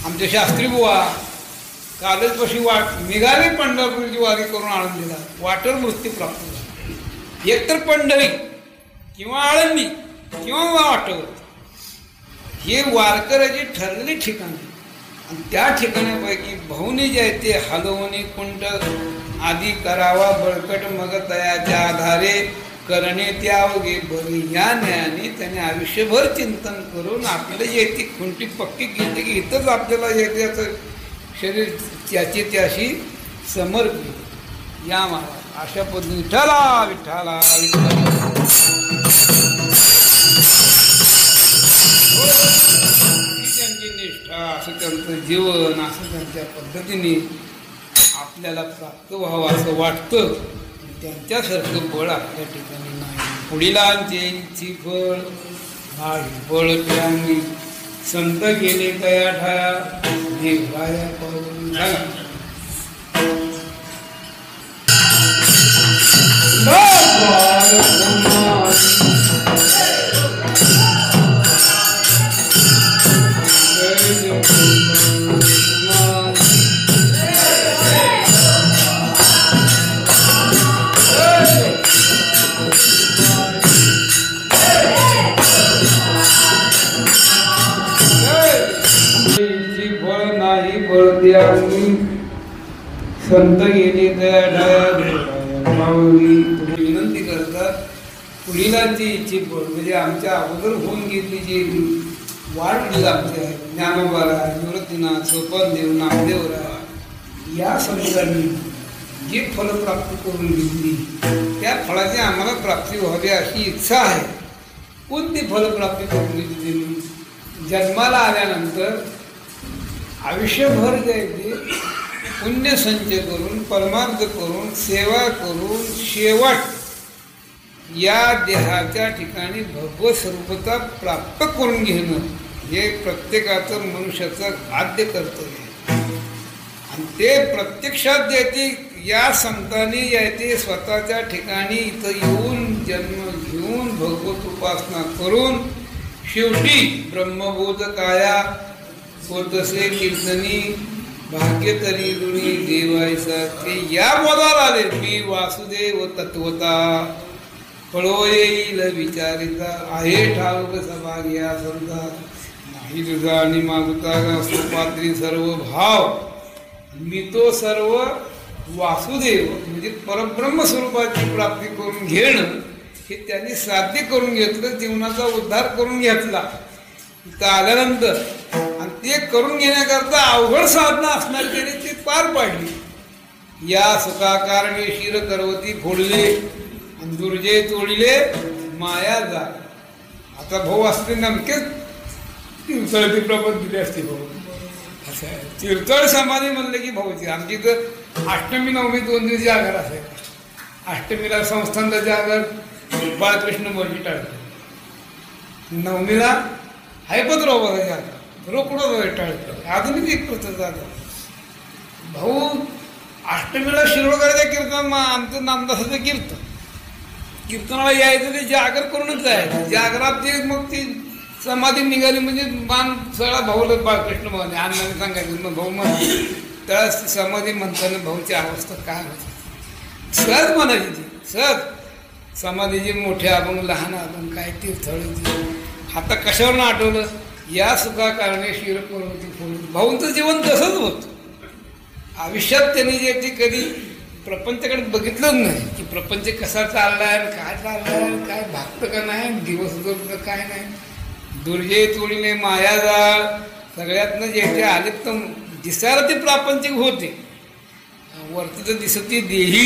आमचे शास्त्री बुवा कालजपाशी निघाले पंढरपूरची वारी करून आळंदीला, वाटेवर मृत्यू प्राप्त झाला. एकतर पंढरी किंवा आळंदी किंवा वाटेवर हे वारकऱ्याची ठरलेली ठिकाण. आणि त्या ठिकाणापैकी भाऊनी जे आहे ते हलवणी कुंट आदी करावा बळकट मग तयाच्या आधारे करणे त्यावगे बरे. या न्यायाने त्याने आयुष्यभर चिंतन करून आपल्याला येते खुंटी पक्की केली की इथंच आपल्याला येते शरीर त्याची त्याशी समर्पित. या महाराज अशा पद्धतीने विठ्ठला विठ्ठला विठ्ठला त्यांची निष्ठा, असं त्यांचं जीवन, असं त्यांच्या पद्धतीने आपल्याला प्राप्त व्हावं असं वाटतं. त्यांच्यासारखं बळ आपल्या ठिकाणी नाही. पुढीलांचे फळ हा बळ त्यांनी संत गेले तया ठाया देवराया पावली झाला. संत गेले विनंती करतात. पुढीलांची इच्छी म्हणजे आमच्या अगोदर होऊन गेली जी वाढ आमच्या ज्ञानोबाला, निवृत्तीनाथ, सोपानदेव, नामदेवराय या संतांनी जी फलं प्राप्त करून घेतली त्या फळाची आम्हाला प्राप्ती व्हावी अशी इच्छा आहे. कोणती फलप्राप्ती करून घेतली? जन्माला आल्यानंतर आयुष्यभर द्यायचे पुण्य संचय करून, परमार्थ करून, सेवा करून शेवट या देहाच्या ठिकाणी भगवत स्वरूपता प्राप्त करून घेणं हे प्रत्येकाचं मनुष्याचं आद्य कर्तव्य आहे. आणि ते प्रत्यक्षात द्यायचे या संतांनी यायचे स्वतःच्या ठिकाणी इथं येऊन जन्म घेऊन भगवत उपासना करून शेवटी ब्रह्मबोध काया होतसे कीर्तनी भाग्य तरी ऋणी देवायचा ते या बोधाला आले. मी वासुदेव तत्वता फळो येईल विचारिता आहे ठाऊक सभाग या संता नाही तुझा आणि मागुता असतो पात्री सर्व भाव. मी तो सर्व वासुदेव म्हणजे परब्रह्म स्वरूपाची प्राप्ती करून घेणं हे त्यांनी साध्य करून घेतलं. जीवनाचा उद्धार करून घेतला. इथं आल्यानंतर आणि ते करून घेण्याकरता अवघड साधना असणार त्याने ते पार पाडली. या सुखाकारणे शिर करवती फोडले आणि दुर्जय तोडिले माया जा. आता भाऊ असते नमकेच तीर्थळची प्रबंध दिली असते भाऊ. असं आहे. तीर्थळ समाधी म्हणले की भाऊची आमची तर अष्टमी नवमी 2 दिवस जागर असेल. अष्टमीला संस्थानचं जागर बाळकृष्ण मोर्जी टाळतं. नवमीला हैपतरावचा जागर रोकडं टाळतं. अजूनही एक प्रथा जागा भाऊ. अष्टमीला शिरोळकरांचं कीर्तन आमचं नामदासाचं कीर्तनाला यायचं ते जागर करूनच जायचं. जागरात ते मग ती समाधी निघाली म्हणजे मान सगळा भाऊला बाळकृष्ण भाऊ अण्णाने सांगायचं मग भाऊ म्हण त्या समाधी म्हणताना भाऊची अवस्था काय होती. सहज म्हणायची ती सहज समाधीची मोठ्या अभंग लहान अभंग काय तीर्थळीची. आता कशावरून आठवलं या सुखा कारणे शिर करवती फोडून. भाऊंचं जीवन तसंच होतं. आयुष्यात त्यांनी जे ती कधी प्रपंचाकडे बघितलंच नाही की प्रपंच कसा चाललाय काय चाललाय काय भागतं का नाही दिवस जोडतं काय नाही. दुर्जय तोडीने माया जाळ सगळ्यातनं जे ते आले तर दिसायला ते प्रापंचिक होते. वरती तर दिसत ती देही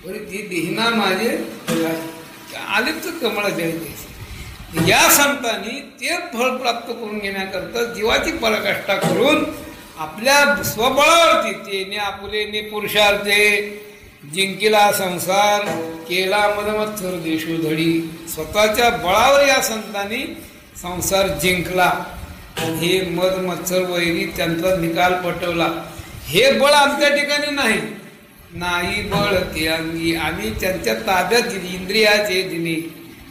बरी ती देहीना माझे आले तर कमळा द्यायचे. या संतांनी ते फळ प्राप्त करून घेण्याकरता जीवाची पराकाष्ठा करून आपल्या स्वबळावरती तेने आपुलेने पुरुषार्थे जिंकिला संसार केला मदमत्सर देशोधडी. स्वतःच्या बळावर या संतांनी संसार जिंकला. हे मद मत्सर वैरी त्यांचा निकाल पटवला. हे बळ आमच्या ठिकाणी नाही बळ ते अंगी आम्ही त्यांच्या ताब्यात दिली. इंद्रियाचे दिने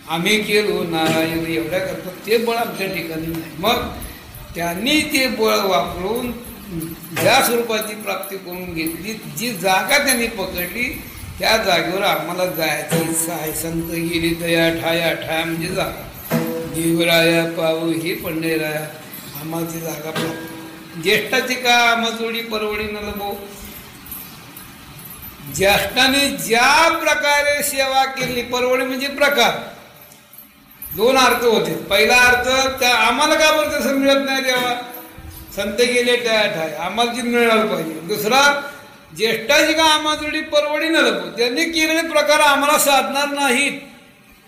आम्ही केलो नारायण एवढ्या करतो. ते बळ आमच्या ठिकाणी नाही. मग त्यांनी ते बळ वापरून ज्या स्वरूपाची प्राप्ती करून घेतली जी जागा त्यांनी पकडली त्या जागेवर आम्हाला जायची इच्छा आहे. संत गेली दया ठाया ठाया म्हणजे जागा. देवराया पाव हे पंढराया आम्हाला ती जागा प्राप्त. ज्येष्ठाची का आमाजोडी परवडी नलबो. ज्येष्ठाने ज्या प्रकारे सेवा केली परवडी म्हणजे प्रकार 2 अर्थ होते. पहिला अर्थ त्या आम्हाला का बरं तसं मिळत नाही देवा संत गेले त्या ठाय आम्हाला जी मिळालं पाहिजे. दुसरा ज्येष्ठाची का आम्हाला परवडी न लगू त्यांनी केलेले प्रकार आम्हाला साधणार नाहीत.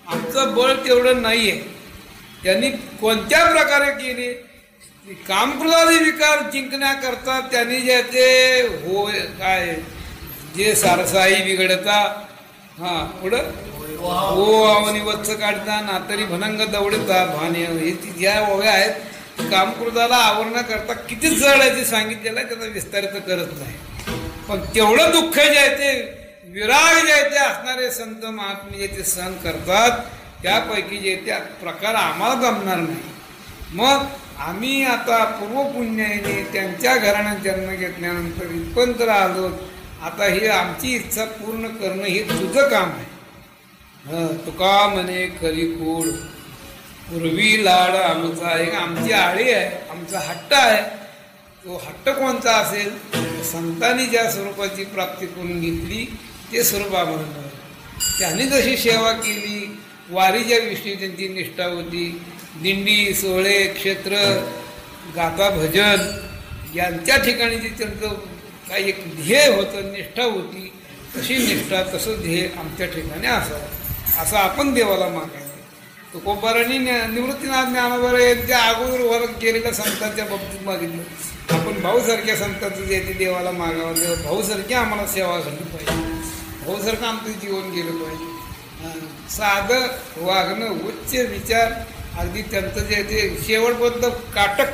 आमचं बळ तेवढं नाहीये. त्यांनी कोणत्या प्रकारे केले कामकृताचे विकार जिंकण्याकरता त्यांनी जे ते हो काय जे सारसाई बिघडता हा पुढं हो आवनी वत्स काढता नातरी भनंग दौडता भाने हे ज्या ओव्या आहेत कामकृताला आवरण्याकरता किती जड आहे ते सांगितलेलं आहे. त्याचा विस्तारित करत नाही. पण तेवढं दुःख जे आहे ते विराग जे आहे ते असणारे संत महात्मे जे ते सहन करतात त्यापैकी जे त्या प्रकार आम्हाला जमणार नाही. मग आम्ही आता पूर्वपुण्याने त्यांच्या घराण्यात जन्म घेतल्यानंतर इथपर्यंत आलो. आता ही आमची इच्छा पूर्ण करणं हे तुझं काम आहे. तुका म्हणे करी कोड पूर्वी लाड आमचा एक आमची आळी आहे आमचा हट्ट आहे. तो हट्ट कोणता असेल संतांनी ज्या स्वरूपाची प्राप्ती करून घेतली ते स्वरूप आम्हाला मिळालं. त्यांनी जशी सेवा केली वारीच्या विषयी त्यांची निष्ठा होती. दिंडी सोहळे क्षेत्र गाथा भजन यांच्या ठिकाणी जे त्यांचं काही एक ध्येय होतं निष्ठा होती तशी निष्ठा तसं ध्येय आमच्या ठिकाणी असावं असं आपण देवाला मागायचं. तुकोबारांनी निवृत्तीनाथ ज्ञानोबा यांच्या अगोदर वर केलेल्या संतांच्या बाबतीत मागितलं. आपण भाऊसारख्या संतांचं जे ते देवाला मागावं तेव्हा भाऊसारखी आम्हाला सेवा झाली पाहिजे. भाऊसारखं आमचं जीवन गेलं पाहिजे. साधं वागणं उच्च विचार अगदी त्यांचं जे ते शेवटपर्यंत काटक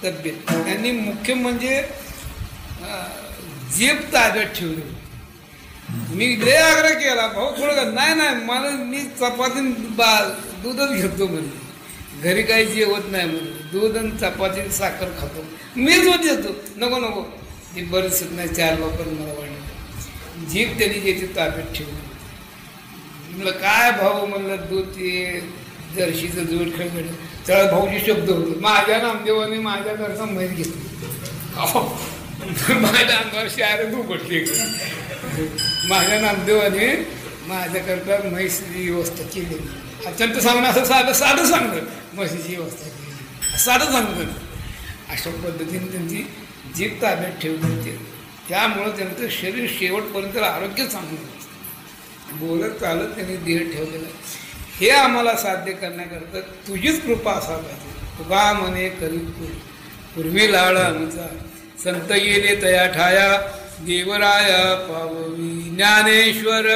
तब्येत. त्यांनी मुख्य म्हणजे जीभ ताब्यात ठेवली. मी लय आग्रह केला भाऊ थोडं नाही मला मी चपाती दूधच घेतो म्हणजे घरी काही जेवत नाही म्हणजे दूध आणि चपाती साखर खातो मी दूध देतो. नको ती बरीच नाही 4 लोक मला वाटलं. जीभ त्यांनी ज्याची ताब्यात ठेवली. म्हणलं काय भाऊ म्हणलं दूध ते जर्शीचं दूध खेळ चला भाऊची शब्द होतो. माझ्या नामदेवाने माझ्या घरचा म्हैस घेतली. माझ्या अंगावर शायर उघडली. माझ्या नामदेवाने माझ्याकरता म्हैसची व्यवस्था केली. अत्यंत सांगणं असं साधं सांगतं म्हशीची व्यवस्था केली साधं सांगतं. अशा पद्धतीने त्यांची जीभ ताब्यात ठेवली होती. त्यामुळं त्यांचं शरीर शेवटपर्यंत आरोग्य चांगलं होतं. बोलत चालत त्यांनी देह ठेवलेलं. हे आम्हाला साध्य करण्याकरता तुझीच कृपा असा पाहिजे. तुका म्हणे करी पूर्वी लाड आमचा संत गेले तया ठाया देवराया पाववी ज्ञानेश्वर.